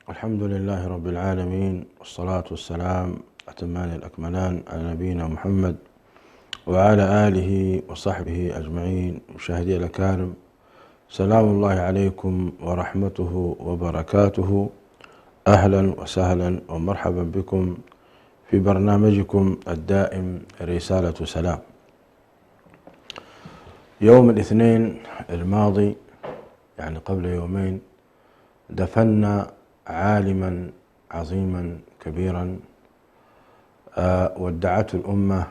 الحمد لله رب العالمين، والصلاة والسلام أتمان الأكملان على نبينا محمد وعلى آله وصحبه أجمعين. مشاهدي الأكارم، سلام الله عليكم ورحمته وبركاته. أهلا وسهلا ومرحبا بكم في برنامجكم الدائم رسالة سلام. يوم الاثنين الماضي، يعني قبل يومين، دفنا عالما عظيما كبيرا ودعته الأمة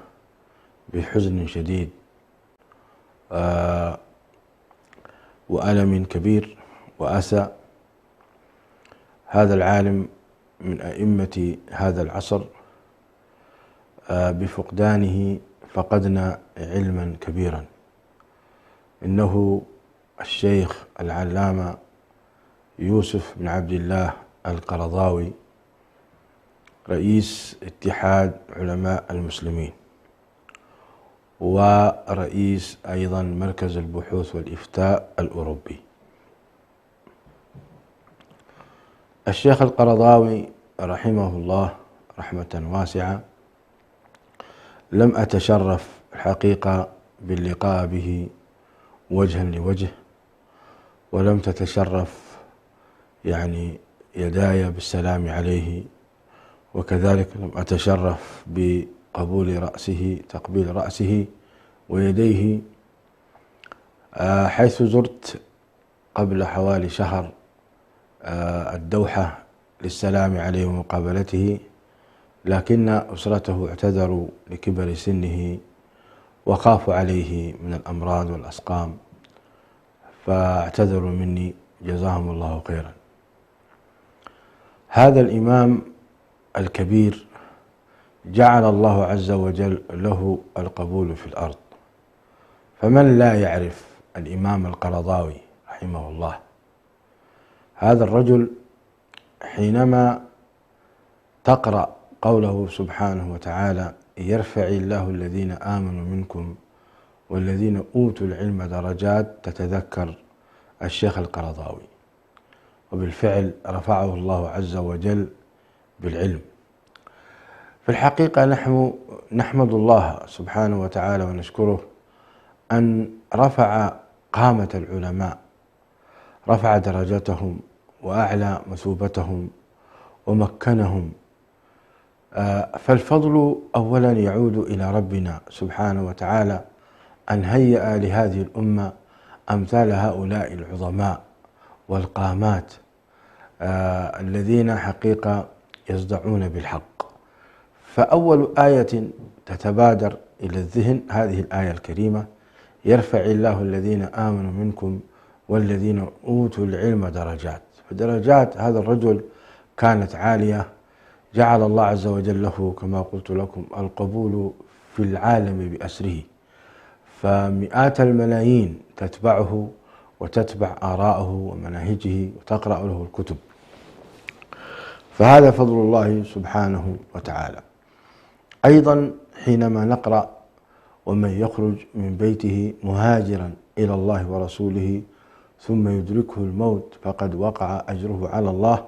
بحزن شديد وألم كبير وأسى. هذا العالم من أئمة هذا العصر، بفقدانه فقدنا علما كبيرا. إنه الشيخ العلامة يوسف بن عبد الله القرضاوي، رئيس اتحاد علماء المسلمين، ورئيس أيضا مركز البحوث والإفتاء الأوروبي. الشيخ القرضاوي رحمه الله رحمة واسعة، لم أتشرف الحقيقة باللقاء به وجها لوجه، ولم تتشرف يداي بالسلام عليه، وكذلك لم أتشرف بقبول رأسه، تقبيل رأسه ويديه، حيث زرت قبل حوالي شهر الدوحة للسلام عليه ومقابلته، لكن أسرته اعتذروا لكبر سنه وخافوا عليه من الأمراض والأسقام، فاعتذروا مني، جزاهم الله خيرا. هذا الإمام الكبير جعل الله عز وجل له القبول في الأرض، فمن لا يعرف الإمام القرضاوي رحمه الله؟ هذا الرجل حينما تقرأ قوله سبحانه وتعالى: يرفع الله الذين آمنوا منكم والذين أوتوا العلم درجات، تتذكر الشيخ القرضاوي، وبالفعل رفعه الله عز وجل بالعلم. في الحقيقة نحن نحمد الله سبحانه وتعالى ونشكره أن رفع قامة العلماء، رفع درجتهم وأعلى مثوبتهم ومكنهم. فالفضل أولا يعود إلى ربنا سبحانه وتعالى، أن هيأ لهذه الأمة أمثال هؤلاء العظماء والقامات الذين حقيقة يصدعون بالحق. فأول آية تتبادر إلى الذهن هذه الآية الكريمة: يرفع الله الذين آمنوا منكم والذين أوتوا العلم درجات. فدرجات هذا الرجل كانت عالية، جعل الله عز وجل له كما قلت لكم القبول في العالم بأسره، فمئات الملايين تتبعه وتتبع آراءه ومناهجه وتقرأ له الكتب. فهذا فضل الله سبحانه وتعالى. أيضا حينما نقرأ: ومن يخرج من بيته مهاجرا إلى الله ورسوله ثم يدركه الموت فقد وقع أجره على الله،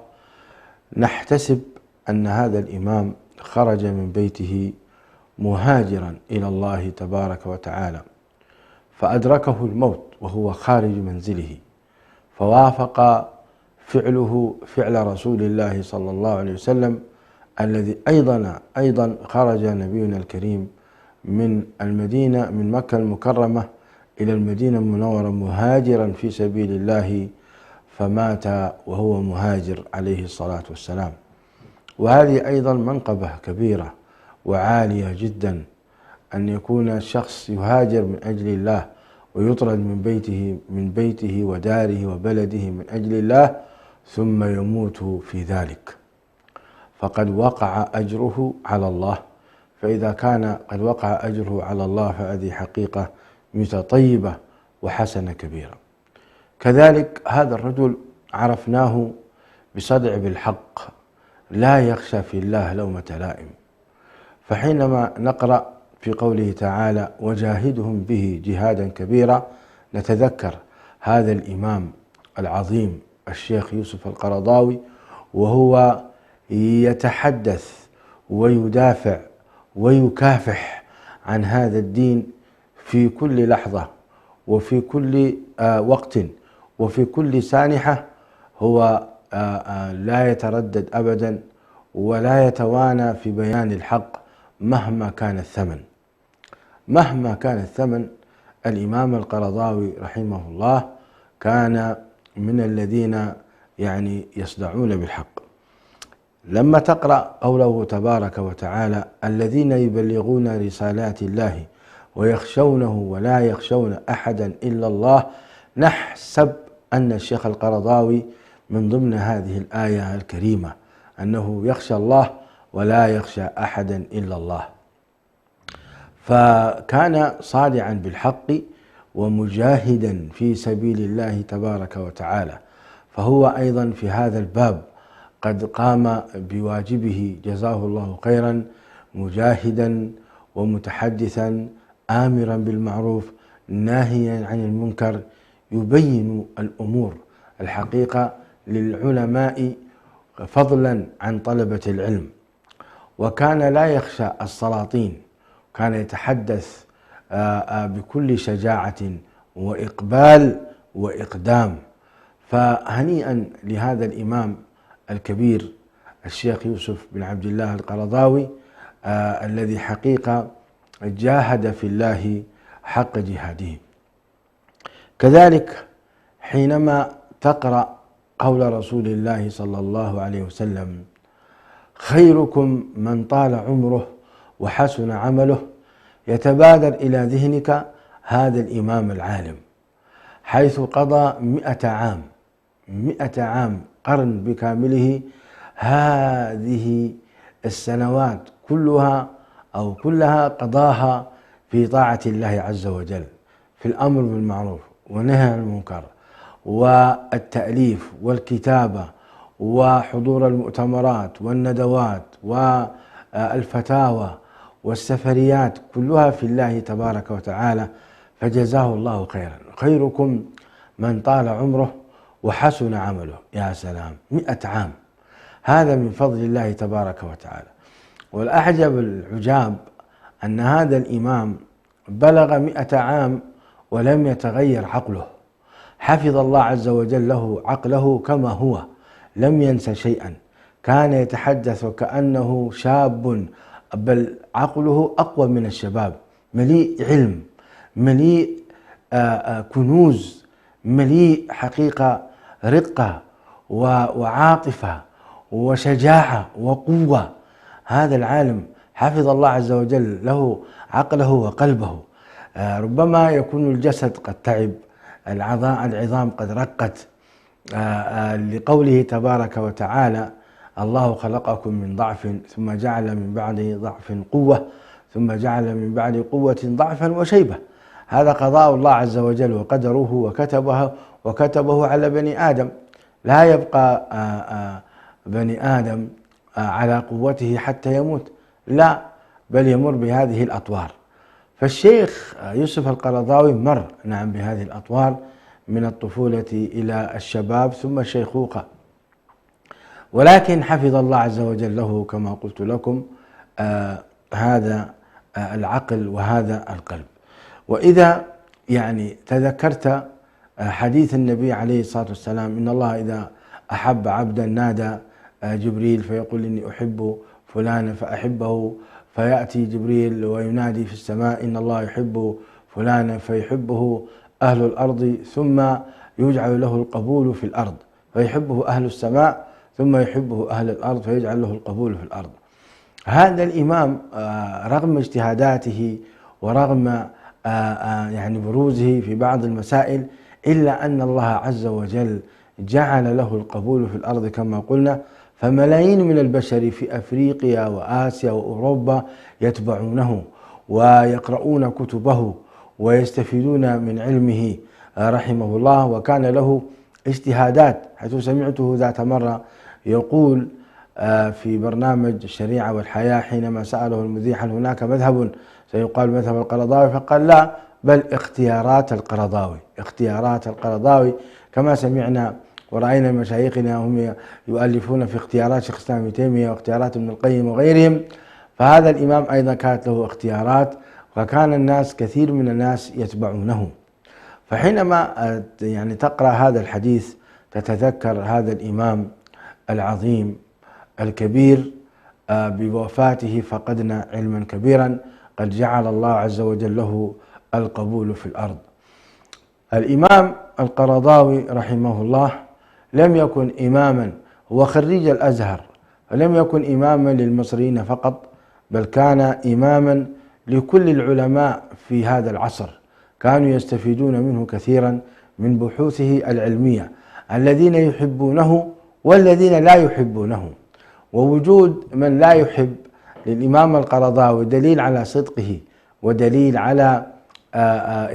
نحتسب أن هذا الإمام خرج من بيته مهاجرا إلى الله تبارك وتعالى، فأدركه الموت وهو خارج منزله، فوافق فعله فعل رسول الله صلى الله عليه وسلم، الذي أيضا خرج نبينا الكريم من المدينة، من مكة المكرمة إلى المدينة المنورة مهاجرا في سبيل الله، فمات وهو مهاجر عليه الصلاة والسلام. وهذه أيضا منقبة كبيرة وعالية جدا، أن يكون الشخص يهاجر من أجل الله ويطرد من بيته وداره وبلده من أجل الله، ثم يموت في ذلك، فقد وقع أجره على الله. فإذا كان قد وقع أجره على الله، فهذه حقيقة ميزة طيبة وحسنة كبيرة. كذلك هذا الرجل عرفناه بصدع بالحق، لا يخشى في الله لومة لائم. فحينما نقرأ في قوله تعالى: وجاهدهم به جهادا كبيرا، نتذكر هذا الإمام العظيم الشيخ يوسف القرضاوي وهو يتحدث ويدافع ويكافح عن هذا الدين في كل لحظة وفي كل وقت وفي كل سانحة. هو لا يتردد أبدا ولا يتوانى في بيان الحق مهما كان الثمن. مهما كان الثمن. الإمام القرضاوي رحمه الله كان من الذين يصدعون بالحق. لما تقرأ قوله تبارك وتعالى: الذين يبلغون رسالات الله ويخشونه ولا يخشون أحدا إلا الله، نحسب أن الشيخ القرضاوي من ضمن هذه الآية الكريمة، أنه يخشى الله ولا يخشى أحدا إلا الله. فكان صادعا بالحق ومجاهدا في سبيل الله تبارك وتعالى. فهو أيضا في هذا الباب قد قام بواجبه جزاه الله خيرا، مجاهدا ومتحدثا آمرا بالمعروف ناهيا عن المنكر، يبين الأمور الحقيقة للعلماء فضلا عن طلبة العلم. وكان لا يخشى السلاطين، كان يتحدث بكل شجاعة وإقبال وإقدام. فهنيئا لهذا الإمام الكبير الشيخ يوسف بن عبد الله القرضاوي الذي حقيقة جاهد في الله حق جهاده. كذلك حينما تقرأ قول رسول الله صلى الله عليه وسلم: خيركم من طال عمره وحسن عمله، يتبادر إلى ذهنك هذا الإمام العالم، حيث قضى 100 عام قرن بكامله. هذه السنوات كلها قضاها في طاعة الله عز وجل، في الأمر بالمعروف والنهي عن المنكر والتأليف والكتابة وحضور المؤتمرات والندوات والفتاوى والسفريات، كلها في الله تبارك وتعالى. فجزاه الله خيرا. خيركم من طال عمره وحسن عمله. يا سلام، 100 عام، هذا من فضل الله تبارك وتعالى. والأعجب العجاب أن هذا الإمام بلغ 100 عام ولم يتغير عقله. حفظ الله عز وجل له عقله كما هو، لم ينس شيئا، كان يتحدث كأنه شاب، بل عقله أقوى من الشباب، مليء علم، مليء كنوز، مليء حقيقة رقة وعاطفة وشجاعة وقوة. هذا العالم حفظ الله عز وجل له عقله وقلبه. ربما يكون الجسد قد تعب، العظام قد رقت، لقوله تبارك وتعالى: الله خلقكم من ضعف ثم جعل من بعد ضعف قوة ثم جعل من بعد قوة ضعفا وشيبة. هذا قضاء الله عز وجل وقدره وكتبه على بني آدم. لا يبقى بني آدم على قوته حتى يموت، لا، بل يمر بهذه الأطوار. فالشيخ يوسف القرضاوي مر بهذه الأطوار من الطفولة إلى الشباب ثم الشيخوخة، ولكن حفظ الله عز وجل له كما قلت لكم هذا العقل وهذا القلب. وإذا تذكرت حديث النبي عليه الصلاة والسلام: إن الله إذا أحب عبدا نادى جبريل فيقول إني أحب فلانا فأحبه، فيأتي جبريل وينادي في السماء: إن الله يحب فلانا فيحبه أهل الأرض، ثم يجعل له القبول في الأرض، فيحبه أهل السماء، ثم يحبه أهل الأرض فيجعل له القبول في الأرض. هذا الإمام رغم اجتهاداته ورغم بروزه في بعض المسائل، إلا أن الله عز وجل جعل له القبول في الأرض كما قلنا. فملايين من البشر في أفريقيا وآسيا وأوروبا يتبعونه ويقرؤون كتبه ويستفيدون من علمه رحمه الله. وكان له اجتهادات، حيث سمعته ذات مرة يقول في برنامج الشريعة والحياة حينما سأله المذيع: هل هناك مذهب سيقال مذهب القرضاوي؟ فقال: لا، بل اختيارات القرضاوي، اختيارات القرضاوي. كما سمعنا ورأينا مشايخنا هم يؤلفون في اختيارات شيخ الإسلام ابن تيمية واختيارات ابن القيم وغيرهم، فهذا الإمام أيضا كانت له اختيارات، وكان الناس كثير من الناس يتبعونه. فحينما يعني تقرأ هذا الحديث تتذكر هذا الإمام العظيم الكبير بوفاته فقدنا علما كبيرا قد جعل الله عز وجل له القبول في الأرض. الإمام القرضاوي رحمه الله لم يكن إماما، هو خريج الأزهر، فلم يكن إماما للمصريين فقط، بل كان إماما لكل العلماء في هذا العصر، كانوا يستفيدون منه كثيرا من بحوثه العلمية، الذين يحبونه والذين لا يحبونه. ووجود من لا يحب للإمام القرضاوي دليل على صدقه ودليل على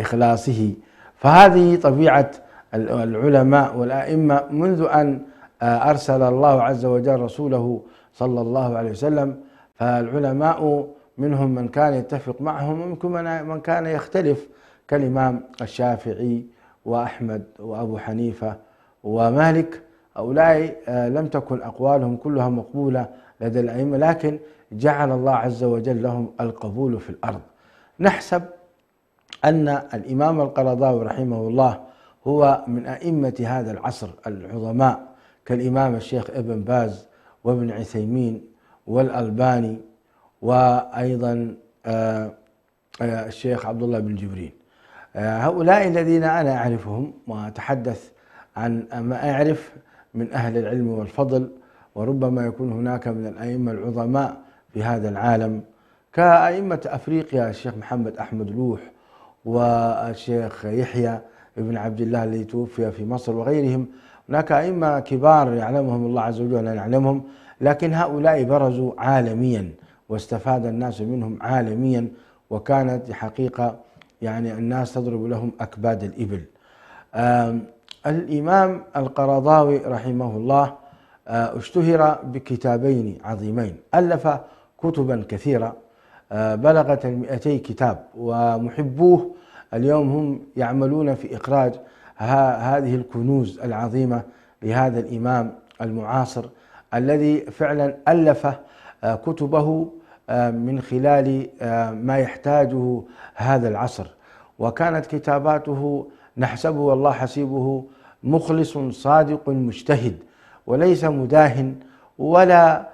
إخلاصه. فهذه طبيعة العلماء والأئمة منذ أن أرسل الله عز وجل رسوله صلى الله عليه وسلم، فالعلماء منهم من كان يتفق معهم ومنكم من كان يختلف، كالإمام الشافعي وأحمد وأبو حنيفة ومالك. هؤلاء لم تكن أقوالهم كلها مقبولة لدى الأئمة، لكن جعل الله عز وجل لهم القبول في الأرض. نحسب أن الإمام القرضاوي رحمه الله هو من أئمة هذا العصر العظماء، كالإمام الشيخ ابن باز وابن عثيمين والألباني، وأيضا الشيخ عبد الله بن جبرين. هؤلاء الذين أنا أعرفهم وأتحدث عن ما أعرف من أهل العلم والفضل، وربما يكون هناك من الأئمة العظماء في هذا العالم كأئمة أفريقيا الشيخ محمد أحمد لوح والشيخ يحيى ابن عبد الله الذي توفي في مصر وغيرهم. هناك أئمة كبار يعلمهم الله عز وجل ولا نعلمهم، لكن هؤلاء برزوا عالميا واستفاد الناس منهم عالميا، وكانت حقيقة يعني الناس تضرب لهم أكباد الإبل. الإمام القرضاوي رحمه الله اشتهر بكتابين عظيمين، ألف كتبا كثيرة بلغت 200 كتاب، ومحبوه اليوم هم يعملون في إخراج هذه الكنوز العظيمة لهذا الإمام المعاصر الذي فعلا ألف كتبه من خلال ما يحتاجه هذا العصر، وكانت كتاباته نحسبه والله حسيبه مخلص صادق مجتهد، وليس مداهن ولا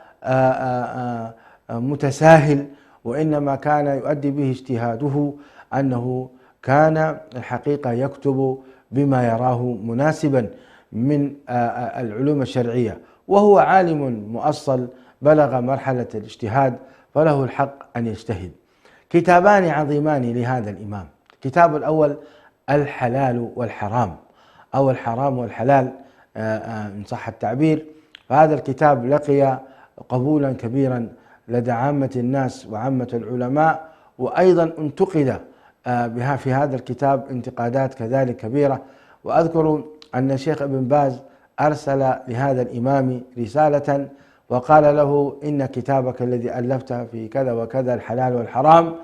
متساهل، وإنما كان يؤدي به اجتهاده أنه كان الحقيقة يكتب بما يراه مناسبا من العلوم الشرعية، وهو عالم مؤصل بلغ مرحلة الاجتهاد، فله الحق أن يجتهد. كتابان عظيمان لهذا الإمام، الكتاب الأول الحلال والحرام، أو الحرام والحلال إن صح التعبير. فهذا الكتاب لقي قبولا كبيرا لدى عامة الناس وعامة العلماء، وأيضا انتقد بها في هذا الكتاب انتقادات كذلك كبيرة. وأذكر أن الشيخ ابن باز أرسل لهذا الإمام رسالة وقال له إن كتابك الذي ألفته في كذا وكذا الحلال والحرام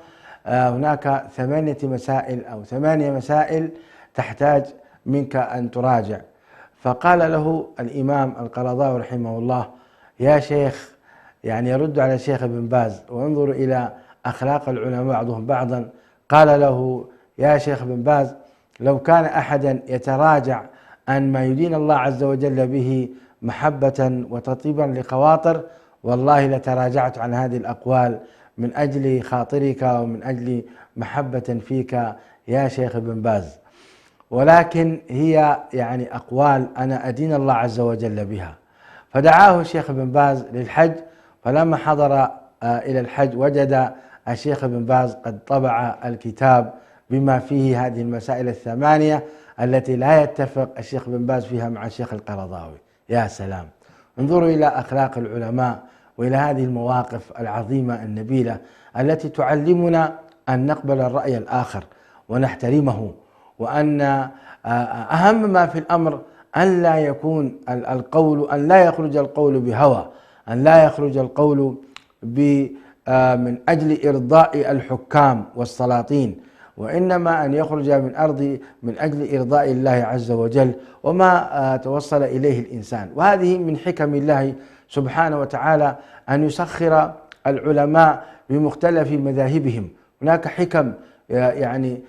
هناك 8 مسائل أو 8 مسائل تحتاج منك أن تراجع. فقال له الإمام القرضاوي رحمه الله: يا شيخ، يعني يرد على الشيخ ابن باز، وانظروا إلى أخلاق العلماء بعضهم بعضا. قال له: يا شيخ ابن باز، لو كان أحدا يتراجع عن ما يدين الله عز وجل به محبة وتطيبا لخواطر، والله لتراجعت عن هذه الأقوال من أجل خاطرك ومن أجل محبة فيك يا شيخ ابن باز، ولكن هي يعني أقوال أنا أدين الله عز وجل بها. فدعاه الشيخ ابن باز للحج، فلما حضر إلى الحج وجد الشيخ ابن باز قد طبع الكتاب بما فيه هذه المسائل 8 التي لا يتفق الشيخ ابن باز فيها مع الشيخ القرضاوي. يا سلام، انظروا إلى أخلاق العلماء وإلى هذه المواقف العظيمة النبيلة التي تعلمنا أن نقبل الرأي الآخر ونحترمه، وأن أهم ما في الأمر أن لا يكون القول، أن لا يخرج القول بهوى، أن لا يخرج القول من أجل إرضاء الحكام والسلاطين، وإنما أن يخرج من أرض من أجل إرضاء الله عز وجل وما توصل إليه الإنسان. وهذه من حكم الله سبحانه وتعالى أن يسخر العلماء بمختلف مذاهبهم. هناك حكم يعني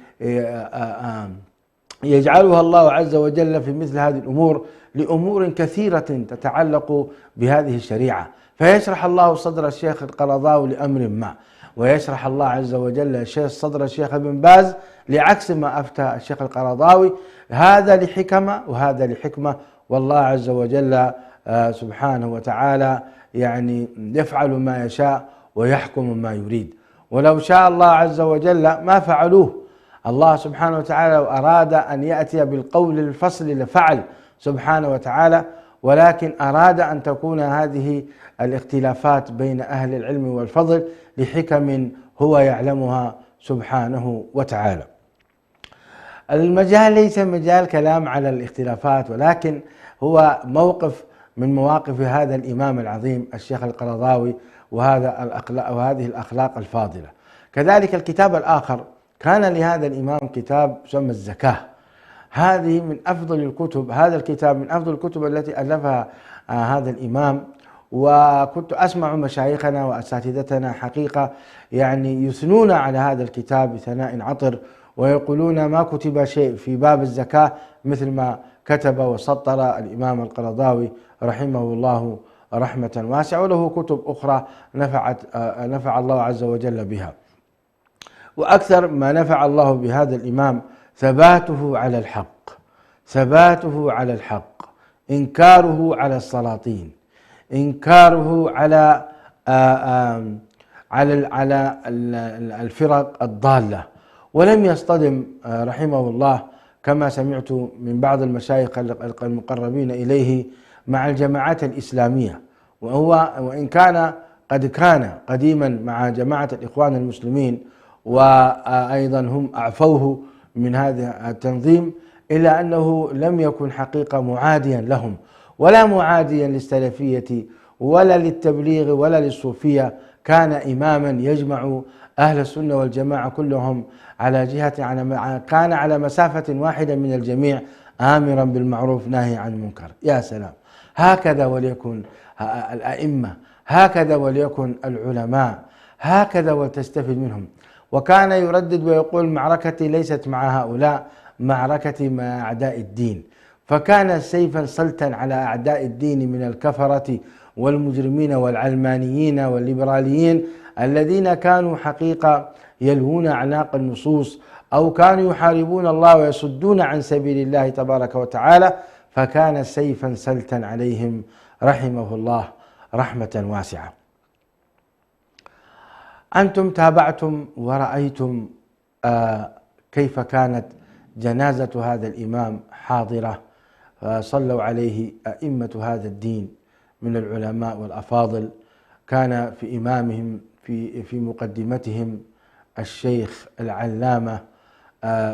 يجعلها الله عز وجل في مثل هذه الأمور لأمور كثيرة تتعلق بهذه الشريعة، فيشرح الله صدر الشيخ القرضاوي لأمر ما، ويشرح الله عز وجل صدر الشيخ ابن باز لعكس ما أفتى الشيخ القرضاوي، هذا لحكمة وهذا لحكمة، والله عز وجل سبحانه وتعالى يعني يفعل ما يشاء ويحكم ما يريد. ولو شاء الله عز وجل ما فعلوه. الله سبحانه وتعالى لو أراد أن يأتي بالقول الفصل لفعل سبحانه وتعالى، ولكن أراد أن تكون هذه الاختلافات بين أهل العلم والفضل لحكم هو يعلمها سبحانه وتعالى. المجال ليس مجال كلام على الاختلافات، ولكن هو موقف من مواقف هذا الإمام العظيم الشيخ القرضاوي وهذه الأخلاق الفاضلة. كذلك الكتاب الآخر كان لهذا الإمام كتاب يسمى الزكاة، هذه من أفضل الكتب، هذا الكتاب من أفضل الكتب التي ألفها هذا الإمام. وكنت أسمع مشايخنا وأساتذتنا حقيقة يعني يثنون على هذا الكتاب بثناء عطر، ويقولون ما كتب شيء في باب الزكاة مثل ما كتب وسطر الإمام القرضاوي رحمه الله رحمة واسعة، وله كتب أخرى نفع الله عز وجل بها. وأكثر ما نفع الله بهذا الإمام ثباته على الحق، ثباته على الحق، إنكاره على السلاطين، إنكاره على الفرق الضالة، ولم يصطدم رحمه الله كما سمعت من بعض المشايخ المقربين إليه مع الجماعات الإسلامية، وإن كان قد كان قديما مع جماعة الإخوان المسلمين، وأيضا هم أعفوه من هذا التنظيم، إلا أنه لم يكن حقيقة معاديا لهم ولا معاديا للسلفية ولا للتبليغ ولا للصوفية. كان إماما يجمع أهل السنة والجماعة كلهم على جهة، كان على مسافة واحدة من الجميع، آمرا بالمعروف ناهي عن المنكر. يا سلام، هكذا وليكن الأئمة، هكذا وليكن العلماء، هكذا ولتستفد منهم. وكان يردد ويقول معركتي ليست مع هؤلاء، معركتي مع أعداء الدين. فكان سيفا سلتا على أعداء الدين من الكفرة والمجرمين والعلمانيين والليبراليين الذين كانوا حقيقة يلوون أعناق النصوص، أو كانوا يحاربون الله ويصدون عن سبيل الله تبارك وتعالى، فكان سيفا سلتا عليهم رحمه الله رحمة واسعة. أنتم تابعتم ورأيتم كيف كانت جنازة هذا الإمام حاضرة، صلوا عليه أئمة هذا الدين من العلماء والأفاضل. كان في إمامهم في مقدمتهم الشيخ العلامة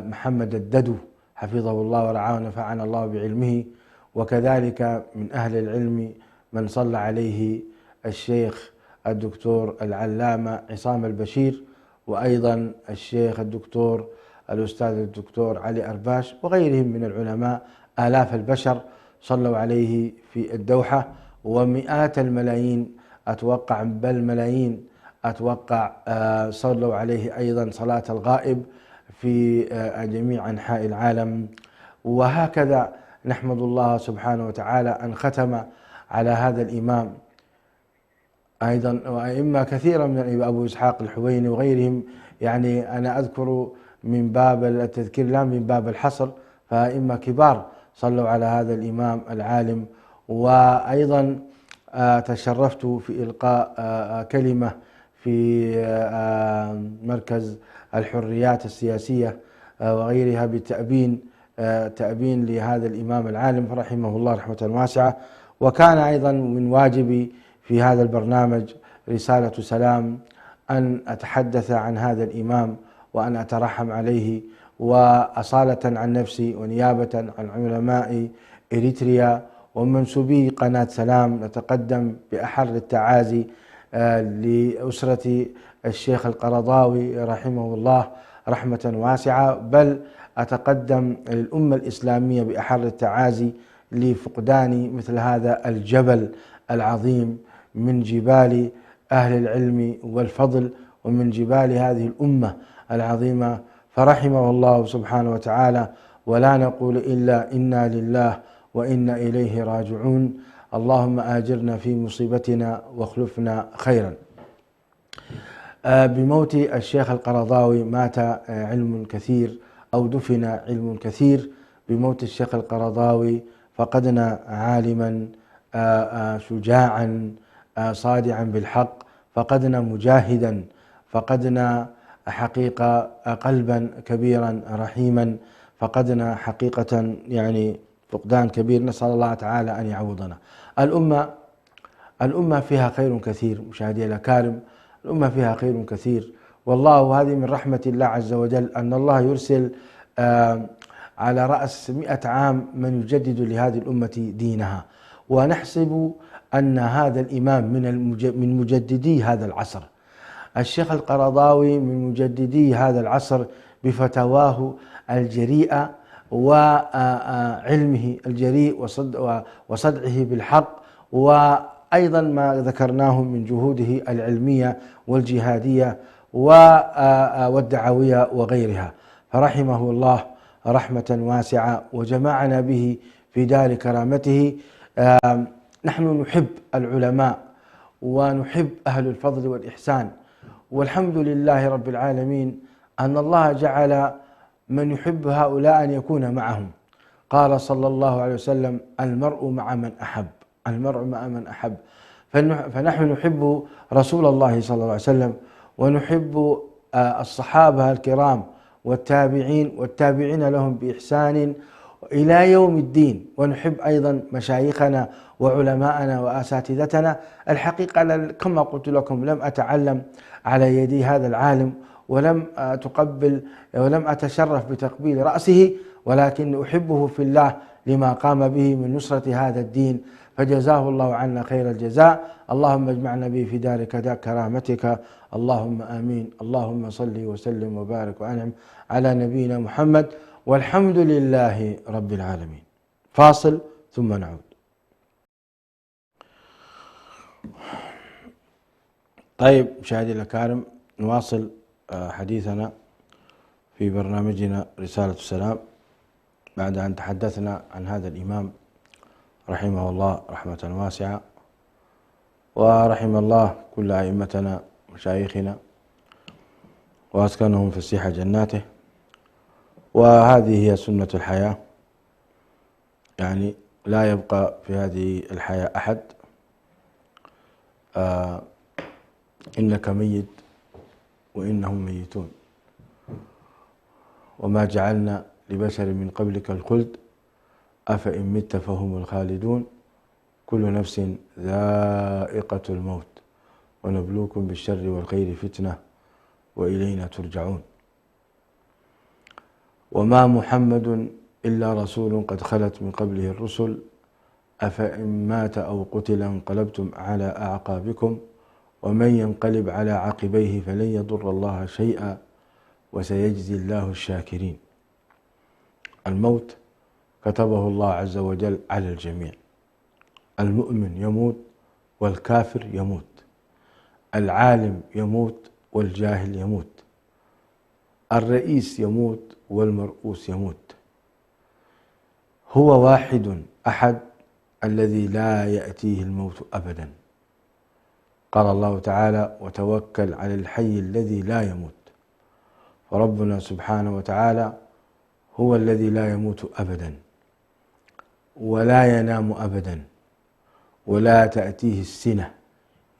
محمد الددو حفظه الله ورعاه ونفعنا الله بعلمه، وكذلك من أهل العلم من صلى عليه الشيخ الدكتور العلامة عصام البشير، وأيضا الشيخ الدكتور الأستاذ الدكتور علي أرباش، وغيرهم من العلماء. آلاف البشر صلوا عليه في الدوحة، ومئات الملايين أتوقع، بل ملايين أتوقع، صلوا عليه أيضا صلاة الغائب في جميع أنحاء العالم. وهكذا نحمد الله سبحانه وتعالى أن ختم على هذا الإمام أيضا وأئمة كثيرة من أبو إسحاق الحويني وغيرهم. يعني أنا أذكر من باب التذكير لا من باب الحصر، فأئمة كبار صلوا على هذا الإمام العالم. وأيضا تشرفت في إلقاء كلمة في مركز الحريات السياسية وغيرها تأبين لهذا الإمام العالم رحمه الله رحمة واسعة. وكان أيضا من واجبي في هذا البرنامج رسالة سلام أن أتحدث عن هذا الإمام وأن أترحم عليه، وأصالة عن نفسي ونيابة عن علماء إريتريا ومنسوبي قناة سلام نتقدم بأحر التعازي لأسرة الشيخ القرضاوي رحمه الله رحمة واسعة، بل أتقدم للأمة الإسلامية بأحر التعازي لفقدان مثل هذا الجبل العظيم من جبال أهل العلم والفضل ومن جبال هذه الأمة العظيمة، فرحمه الله سبحانه وتعالى. ولا نقول إلا إنا لله وإنا إليه راجعون. اللهم آجرنا في مصيبتنا واخلفنا خيرا. بموت الشيخ القرضاوي مات علم كثير، أو دفن علم كثير. بموت الشيخ القرضاوي فقدنا عالما شجاعا صادعا بالحق، فقدنا مجاهدا، فقدنا حقيقة قلبا كبيرا رحيما، فقدنا حقيقة يعني فقدان كبير، نسأل الله تعالى أن يعوضنا. الأمة فيها خير كثير مشاهدي الأكارم، الأمة فيها خير كثير، والله هذه من رحمة الله عز وجل أن الله يرسل على رأس 100 عام من يجدد لهذه الأمة دينها. ونحسب أن هذا الإمام من مجددي هذا العصر، الشيخ القرضاوي من مجددي هذا العصر بفتواه الجريئة وعلمه الجريء وصدعه بالحق، وأيضا ما ذكرناه من جهوده العلمية والجهادية والدعوية وغيرها، فرحمه الله رحمة واسعة وجمعنا به في دار كرامته. نحن نحب العلماء ونحب أهل الفضل والإحسان، والحمد لله رب العالمين أن الله جعل من يحب هؤلاء أن يكون معهم. قال صلى الله عليه وسلم: المرء مع من أحب، المرء مع من أحب. فنحن نحب رسول الله صلى الله عليه وسلم، ونحب الصحابة الكرام والتابعين لهم بإحسان إلى يوم الدين، ونحب أيضا مشايخنا وعلماءنا وأساتذتنا. الحقيقة كما قلت لكم لم أتعلم على يدي هذا العالم، ولم أتشرف بتقبيل رأسه، ولكن أحبه في الله لما قام به من نصرة هذا الدين، فجزاه الله عنا خير الجزاء. اللهم اجمعنا به في دار كرامتك، اللهم آمين. اللهم صل وسلم وبارك وأنعم على نبينا محمد، والحمد لله رب العالمين. فاصل ثم نعود. طيب مشاهدي الأكارم، نواصل حديثنا في برنامجنا رسالة السلام، بعد أن تحدثنا عن هذا الإمام رحمه الله رحمة واسعة، ورحم الله كل أئمتنا مشايخنا وأسكنهم في السيح جناته. وهذه هي سنة الحياة، يعني لا يبقى في هذه الحياة أحد. إنك ميت وإنهم ميتون، وما جعلنا لبشر من قبلك الخلد أفإن مت فهم الخالدون، كل نفس ذائقة الموت ونبلوكم بالشر والخير فتنة وإلينا ترجعون. وما محمد إلا رسول قد خلت من قبله الرسل، أفإن مات أو قتل انقلبتم على أعقابكم، ومن ينقلب على عقبيه فلن يضر الله شيئا وسيجزي الله الشاكرين. الموت كتبه الله عز وجل على الجميع، المؤمن يموت والكافر يموت، العالم يموت والجاهل يموت، الرئيس يموت والمرؤوس يموت. هو واحد أحد الذي لا يأتيه الموت أبدا. قال الله تعالى: وتوكل على الحي الذي لا يموت. فربنا سبحانه وتعالى هو الذي لا يموت أبدا، ولا ينام أبدا، ولا تأتيه السنة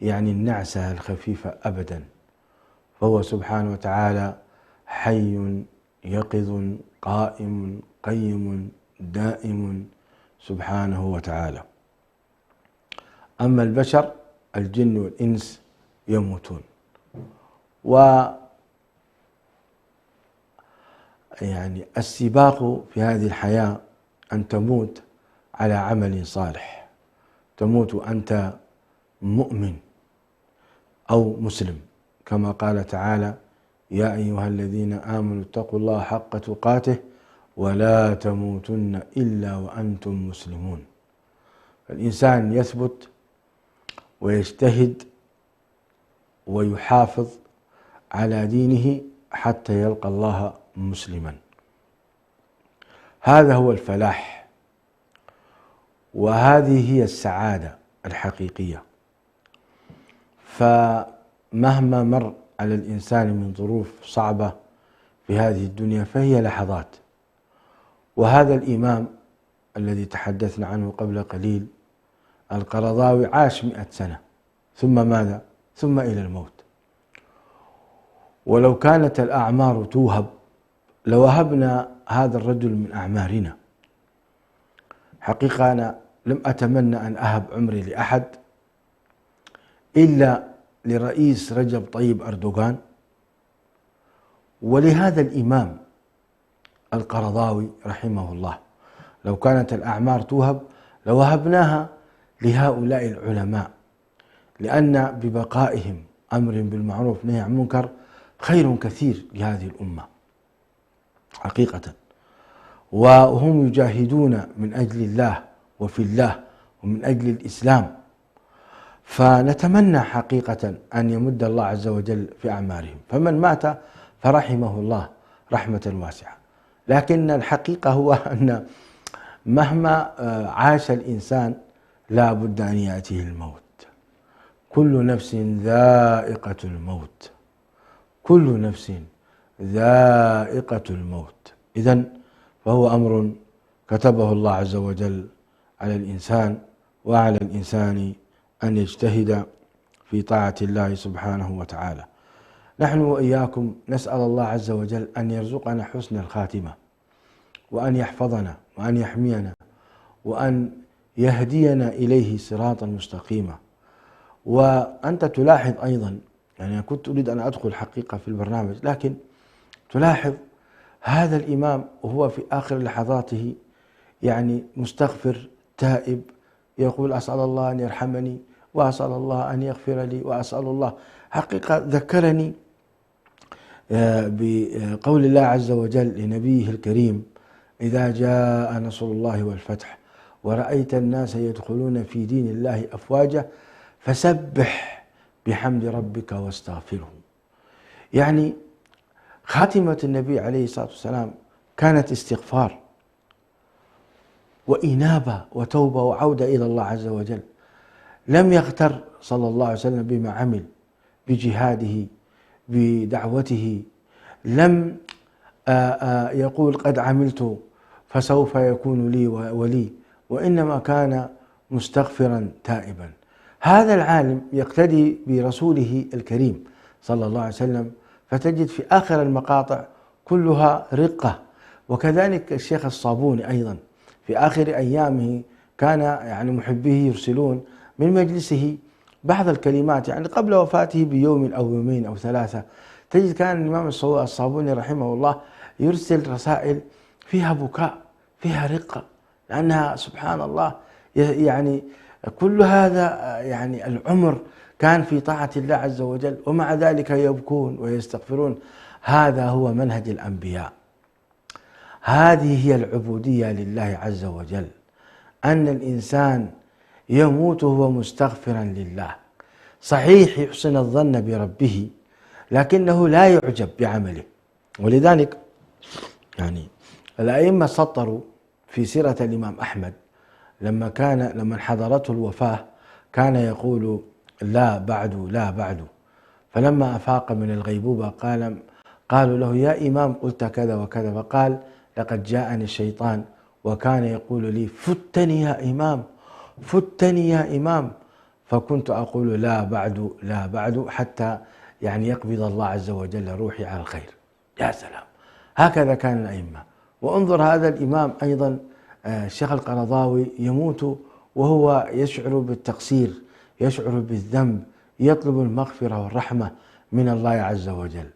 يعني النعسة الخفيفة أبدا. فهو سبحانه وتعالى حي يقظ قائم قيم دائم سبحانه وتعالى. أما البشر الجن والإنس يموتون. يعني السباق في هذه الحياة أن تموت على عمل صالح، تموت أنت مؤمن أو مسلم، كما قال تعالى: يا أيها الذين آمنوا اتقوا الله حق تقاته ولا تموتن إلا وأنتم مسلمون. الإنسان يثبت ويجتهد ويحافظ على دينه حتى يلقى الله مسلما. هذا هو الفلاح، وهذه هي السعادة الحقيقية. فمهما مر على الإنسان من ظروف صعبة في هذه الدنيا فهي لحظات. وهذا الإمام الذي تحدثنا عنه قبل قليل القرضاوي عاش 100 سنة، ثم ماذا؟ ثم إلى الموت. ولو كانت الأعمار توهب لوهبنا هذا الرجل من أعمارنا. حقيقة أنا لم أتمنى أن أهب عمري لأحد إلا لرئيس رجب طيب أردوغان ولهذا الإمام القرضاوي رحمه الله. لو كانت الأعمار توهب لوهبناها لهؤلاء العلماء، لأن ببقائهم أمر بالمعروف نهي عن المنكر خير كثير لهذه الأمة حقيقة، وهم يجاهدون من أجل الله وفي الله ومن أجل الإسلام. فنتمنى حقيقة أن يمد الله عز وجل في أعمارهم، فمن مات فرحمه الله رحمة واسعة. لكن الحقيقة هو أن مهما عاش الإنسان لا بد أن يأتيه الموت. كل نفس ذائقة الموت، كل نفس ذائقة الموت. إذن فهو أمر كتبه الله عز وجل على الإنسان، وعلى الإنسان أن يجتهد في طاعة الله سبحانه وتعالى. نحن وإياكم نسأل الله عز وجل أن يرزقنا حسن الخاتمة، وأن يحفظنا وأن يحمينا وأن يهدينا إليه صراطا مستقيما. وأنت تلاحظ أيضا، يعني كنت أريد أن أدخل حقيقة في البرنامج، لكن تلاحظ هذا الإمام وهو في آخر لحظاته يعني مستغفر تائب، يقول أسأل الله أن يرحمني وأسأل الله أن يغفر لي وأسأل الله. حقيقة ذكرني بقول الله عز وجل لنبيه الكريم: إذا جاء نصر الله والفتح ورأيت الناس يدخلون في دين الله أفواجا فسبح بحمد ربك واستغفره. يعني خاتمة النبي عليه الصلاة والسلام كانت استغفار وإنابة وتوبة وعودة إلى الله عز وجل. لم يغتر صلى الله عليه وسلم بما عمل، بجهاده، بدعوته. لم يقول قد عملت فسوف يكون لي ولي، وإنما كان مستغفرا تائبا. هذا العالم يقتدي برسوله الكريم صلى الله عليه وسلم، فتجد في آخر المقاطع كلها رقة. وكذلك الشيخ الصابوني أيضا في آخر أيامه كان يعني محبيه يرسلون من مجلسه بعض الكلمات، يعني قبل وفاته بيوم أو يومين أو ثلاثة. تجد كان الإمام الصابوني رحمه الله يرسل رسائل فيها بكاء، فيها رقة، لأنها سبحان الله يعني كل هذا يعني العمر كان في طاعة الله عز وجل، ومع ذلك يبكون ويستغفرون. هذا هو منهج الأنبياء، هذه هي العبودية لله عز وجل، أن الإنسان يموت وهو مستغفرا لله. صحيح يحسن الظن بربه، لكنه لا يعجب بعمله. ولذلك يعني الأئمة سطروا في سيرة الإمام أحمد لما حضرته الوفاة كان يقول لا بعد لا بعد. فلما أفاق من الغيبوبة قالوا له: يا إمام قلت كذا وكذا، فقال: لقد جاءني الشيطان وكان يقول لي فتني يا إمام، فتني يا إمام، فكنت أقول لا بعد لا بعد حتى يعني يقبض الله عز وجل روحي على الخير. يا سلام، هكذا كان الأئمة. وانظر هذا الإمام أيضا الشيخ القرضاوي يموت وهو يشعر بالتقصير، يشعر بالذنب، يطلب المغفرة والرحمة من الله عز وجل.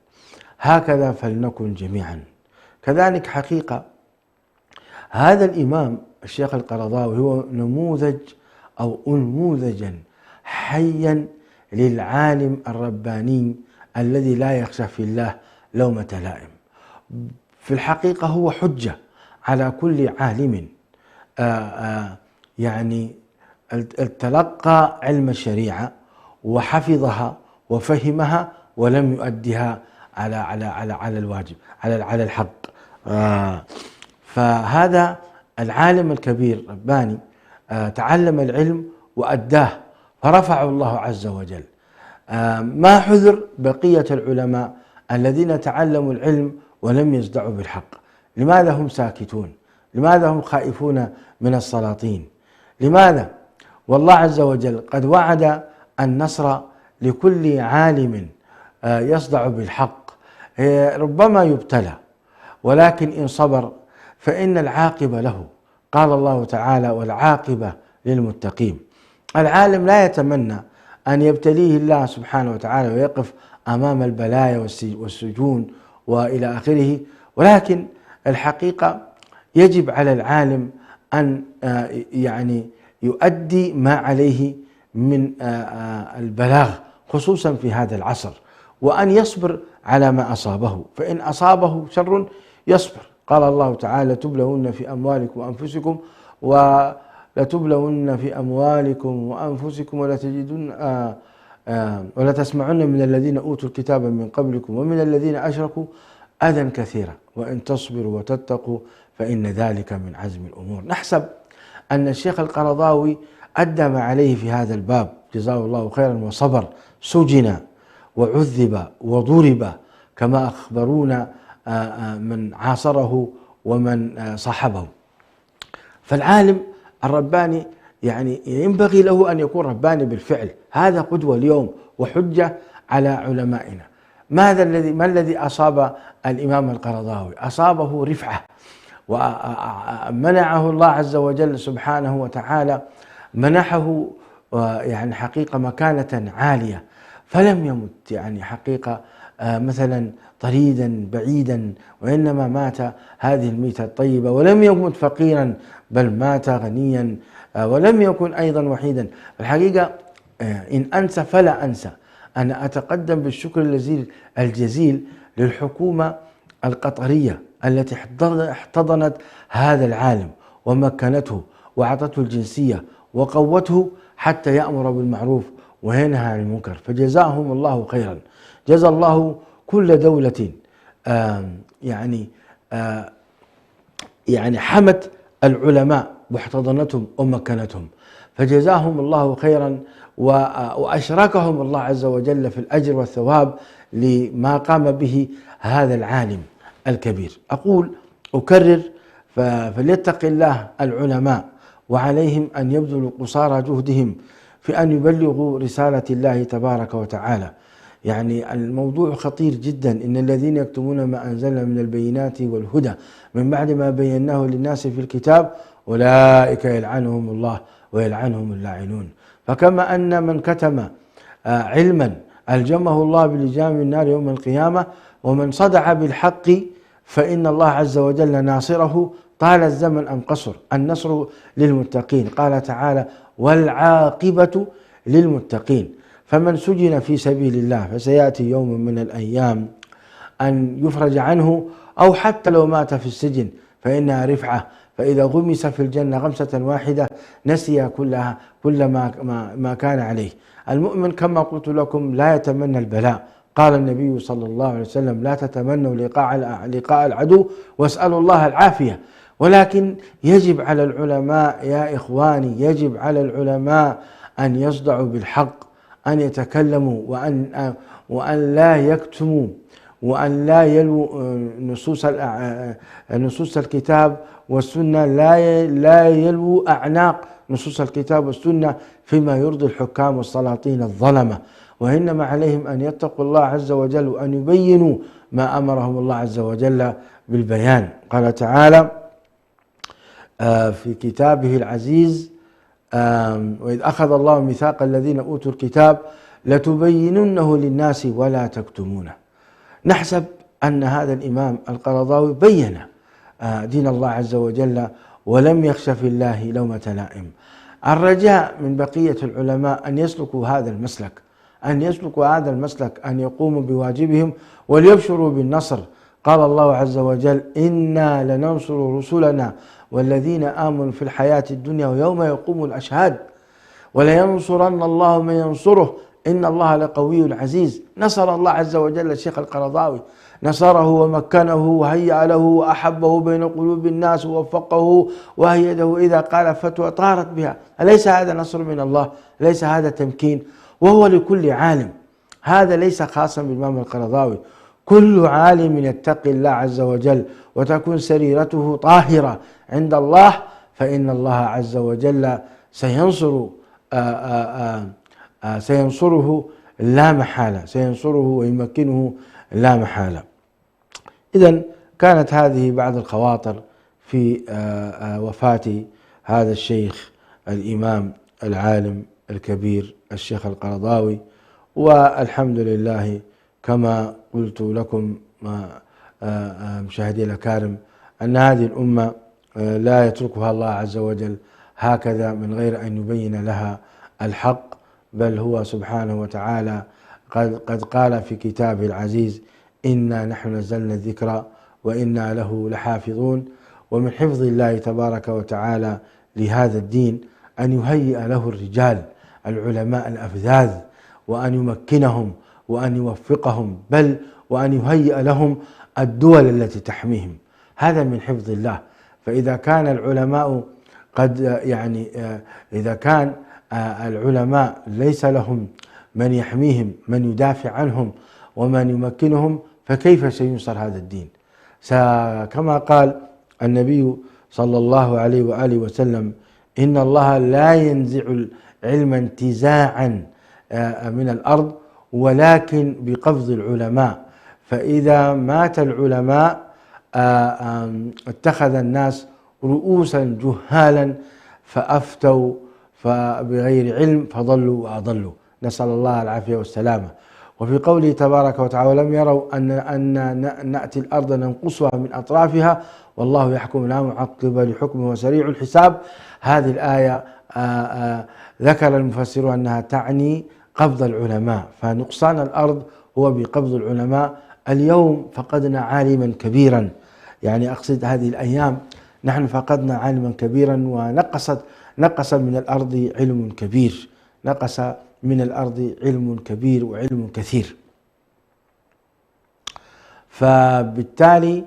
هكذا فلنكن جميعا. كذلك حقيقة هذا الإمام الشيخ القرضاوي هو نموذج أو أنموذجا حيا للعالم الرباني الذي لا يخشى في الله لومة لائم. في الحقيقة هو حجة على كل عالم يعني تلقى علم الشريعة وحفظها وفهمها ولم يؤدها على الواجب، على الحق. فهذا العالم الكبير رباني تعلم العلم وأداه فرفعه الله عز وجل. ما حذر بقية العلماء الذين تعلموا العلم ولم يصدعوا بالحق؟ لماذا هم ساكتون؟ لماذا هم خائفون من السلاطين؟ لماذا؟ والله عز وجل قد وعد النصر لكل عالم يصدع بالحق. ربما يبتلى، ولكن إن صبر فإن العاقبة له. قال الله تعالى: والعاقبة للمتقين. العالم لا يتمنى أن يبتليه الله سبحانه وتعالى ويقف أمام البلايا والسجون وإلى آخره، ولكن الحقيقة يجب على العالم أن يعني يؤدي ما عليه من البلاغ خصوصا في هذا العصر، وأن يصبر على ما أصابه، فإن أصابه شر يصبر. قال الله تعالى: تبلون في أموالكم وأنفسكم ولتبلون في أموالكم وأنفسكم ولا تسمعن من الذين أوتوا الكتاب من قبلكم ومن الذين أشركوا أذى كثيرا وإن تصبروا وتتقوا فإن ذلك من عزم الأمور. نحسب أن الشيخ القرضاوي أدى ما عليه في هذا الباب جزاه الله خيرا وصبر، سجن وعذب وضرب كما أخبرونا من عاصره ومن صاحبه. فالعالم الرباني يعني ينبغي له أن يكون رباني بالفعل. هذا قدوة اليوم وحجة على علمائنا. ما الذي أصاب الإمام القرضاوي؟ أصابه رفعة، ومنعه الله عز وجل سبحانه وتعالى، منحه يعني حقيقة مكانة عالية، فلم يمت يعني حقيقة مثلا طريدا بعيدا، وإنما مات هذه الميتة الطيبة، ولم يمت فقيرا بل مات غنيا، ولم يكن أيضا وحيدا. الحقيقة إن أنسى فلا أنسى أنا أتقدم بالشكر الجزيل للحكومة القطرية التي احتضنت هذا العالم ومكنته وأعطته الجنسية وقوته حتى يأمر بالمعروف وينهى عن المنكر، فجزاهم الله خيرا. جزى الله كل دولة يعني حمت العلماء واحتضنتهم ومكنتهم، فجزاهم الله خيرا وأشركهم الله عز وجل في الأجر والثواب لما قام به هذا العالم الكبير. أكرر فليتق الله العلماء، وعليهم أن يبذلوا قصارى جهدهم في أن يبلغوا رسالة الله تبارك وتعالى. يعني الموضوع خطير جدا. إن الذين يكتمون ما أنزلنا من البينات والهدى من بعد ما بيناه للناس في الكتاب أولئك يلعنهم الله ويلعنهم اللاعنون. فكما أن من كتم علما ألجمه الله بلجام النار يوم القيامة، ومن صدع بالحق فإن الله عز وجل ناصره طال الزمن أم قصر. النصر للمتقين، قال تعالى: والعاقبة للمتقين. فمن سجن في سبيل الله فسيأتي يوم من الأيام أن يفرج عنه، أو حتى لو مات في السجن فإنها رفعة، فإذا غمس في الجنة غمسة واحدة نسي كل ما كان عليه. المؤمن كما قلت لكم لا يتمنى البلاء. قال النبي صلى الله عليه وسلم: لا تتمنوا لقاء العدو واسألوا الله العافية. ولكن يجب على العلماء يا إخواني، يجب على العلماء أن يصدعوا بالحق، أن يتكلموا وأن لا يكتموا، وأن لا يلووا نصوص الكتاب والسنة، لا يلووا أعناق نصوص الكتاب والسنة فيما يرضي الحكام والسلاطين الظلمة، وإنما عليهم أن يتقوا الله عز وجل وأن يبينوا ما أمرهم الله عز وجل بالبيان. قال تعالى في كتابه العزيز: وإذ أخذ الله ميثاق الذين أوتوا الكتاب لتبيننه للناس ولا تكتمونه. نحسب أن هذا الإمام القرضاوي بين دين الله عز وجل ولم يخش في الله لومة لائم. الرجاء من بقية العلماء أن يسلكوا هذا المسلك، أن يسلكوا هذا المسلك، أن يقوموا بواجبهم وليبشروا بالنصر. قال الله عز وجل: إنا لننصر رسلنا والذين آمنوا في الحياة الدنيا ويوم يقوم الأشهاد ولينصرن الله من ينصره إن الله لقوي عزيز. نصر الله عز وجل الشيخ القرضاوي، نصره ومكنه وهيأ له وأحبه بين قلوب الناس ووفقه وأيده إذا قال فتوى طارت بها. أليس هذا نصر من الله؟ ليس هذا تمكين؟ وهو لكل عالم، هذا ليس خاصا بالإمام القرضاوي، كل عالم يتقي الله عز وجل وتكون سريرته طاهرة عند الله فإن الله عز وجل سينصره لا محالة، سينصره ويمكنه لا محالة. إذن كانت هذه بعض الخواطر في وفاة هذا الشيخ الإمام العالم الكبير الشيخ القرضاوي. والحمد لله كما قلت لكم مشاهدي الأكارم أن هذه الأمة لا يتركها الله عز وجل هكذا من غير أن يبين لها الحق، بل هو سبحانه وتعالى قد قال في كتابه العزيز: إنا نحن نزلنا الذكر وإنا له لحافظون. ومن حفظ الله تبارك وتعالى لهذا الدين أن يهيئ له الرجال العلماء الأفذاذ وأن يمكنهم وأن يوفقهم، بل وأن يهيئ لهم الدول التي تحميهم. هذا من حفظ الله. فإذا كان العلماء إذا كان العلماء ليس لهم من يحميهم، من يدافع عنهم ومن يمكنهم، فكيف سينصر هذا الدين؟ كما قال النبي صلى الله عليه وآله وسلم: إن الله لا ينزع العلم انتزاعا من الأرض ولكن بقبض العلماء، فإذا مات العلماء اتخذ الناس رؤوسا جهالا فأفتوا بغير علم فضلوا وأضلوا، نسأل الله العافية والسلامة. وفي قوله تبارك وتعالى: ولم يروا أن نأتي الأرض ننقصها من أطرافها والله يحكم لا معقب لحكمه وسريع الحساب. هذه الآية ذكر المفسرون أنها تعني قبض العلماء، فنقصان الأرض هو بقبض العلماء. اليوم فقدنا عالما كبيرا، يعني أقصد هذه الأيام نحن فقدنا عالما كبيرا ونقص من الأرض علم كبير، نقص من الأرض علم كبير وعلم كثير. فبالتالي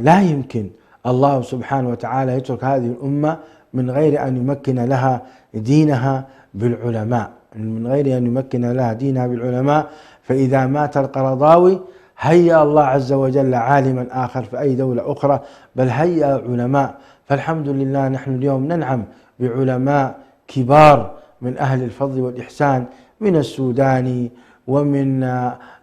لا يمكن الله سبحانه وتعالى يترك هذه الأمة من غير أن يمكن لها دينها بالعلماء، من غير أن يمكن لها دينها بالعلماء. فإذا مات القرضاوي هيأ الله عز وجل عالما آخر في أي دولة أخرى، بل هيأ علماء. فالحمد لله نحن اليوم ننعم بعلماء كبار من أهل الفضل والإحسان، من السودان ومن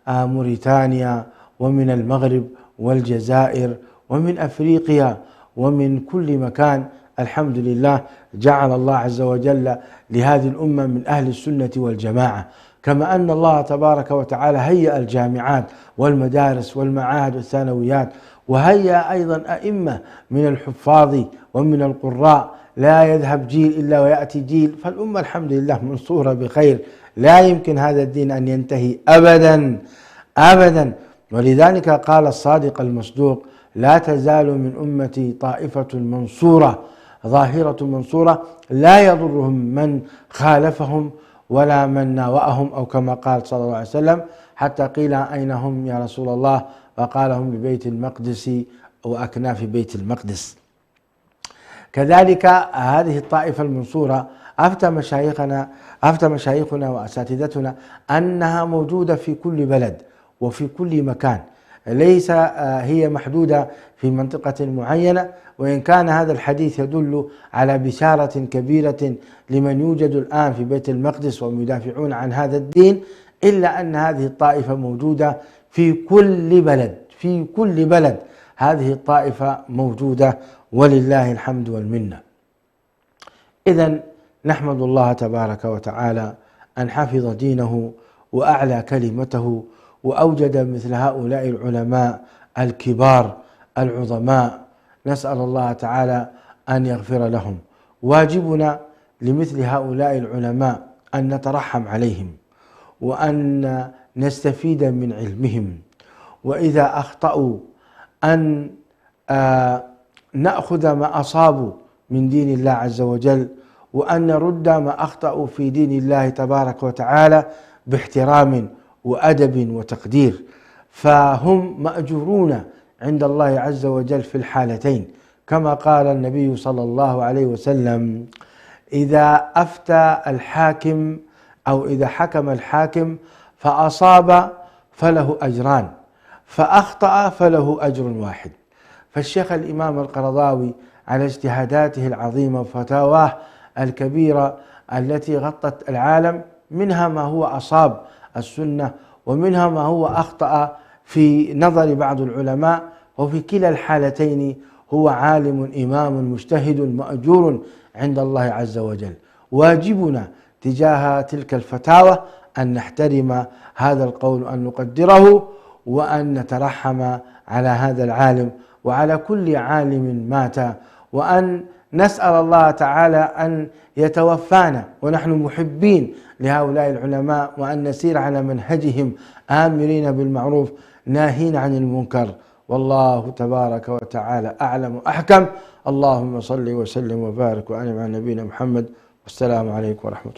موريتانيا ومن المغرب والجزائر ومن أفريقيا ومن كل مكان. الحمد لله جعل الله عز وجل لهذه الأمة من أهل السنة والجماعة، كما أن الله تبارك وتعالى هيأ الجامعات والمدارس والمعاهد والثانويات، وهيأ أيضا أئمة من الحفاظ ومن القراء، لا يذهب جيل إلا ويأتي جيل. فالأمة الحمد لله منصورة بخير، لا يمكن هذا الدين أن ينتهي أبدا أبدا. ولذلك قال الصادق المصدوق: لا تزال من أمتي طائفة منصورة ظاهرة منصورة لا يضرهم من خالفهم ولا من ناوأهم، أو كما قال صلى الله عليه وسلم: حتى قيل أين هم يا رسول الله؟ فقال: هم ببيت المقدس وأكناف بيت المقدس. كذلك هذه الطائفة المنصورة أفتى مشايخنا وأساتذتنا أنها موجودة في كل بلد وفي كل مكان، ليس هي محدودة في منطقة معينة. وإن كان هذا الحديث يدل على بشارة كبيرة لمن يوجد الآن في بيت المقدس وهم يدافعون عن هذا الدين، إلا أن هذه الطائفة موجودة في كل بلد، في كل بلد هذه الطائفة موجودة، ولله الحمد والمنة. إذن نحمد الله تبارك وتعالى أن حفظ دينه وأعلى كلمته وأوجد مثل هؤلاء العلماء الكبار العظماء. نسأل الله تعالى أن يغفر لهم. واجبنا لمثل هؤلاء العلماء أن نترحم عليهم وأن نستفيد من علمهم، وإذا أخطأوا أن نأخذ ما أصابوا من دين الله عز وجل، وأن نرد ما أخطأوا في دين الله تبارك وتعالى باحترام وأدب وتقدير، فهم مأجورون عند الله عز وجل في الحالتين، كما قال النبي صلى الله عليه وسلم: إذا أفتى الحاكم أو إذا حكم الحاكم فأصاب فله أجران، فأخطأ فله أجر واحد. فالشيخ الإمام القرضاوي على اجتهاداته العظيمة وفتاواه الكبيرة التي غطت العالم، منها ما هو أصاب السنة ومنها ما هو أخطأ في نظر بعض العلماء، وفي كلا الحالتين هو عالم إمام مجتهد مأجور عند الله عز وجل. واجبنا تجاه تلك الفتاوى أن نحترم هذا القول وأن نقدره، وأن نترحم على هذا العالم وعلى كل عالم مات، وأن نسأل الله تعالى أن يتوفانا ونحن محبين لهؤلاء العلماء، وأن نسير على منهجهم آمرين بالمعروف ناهين عن المنكر. والله تبارك وتعالى أعلم وأحكم. اللهم صل وسلم وبارك وأنعم على نبينا محمد، والسلام عليكم ورحمة الله.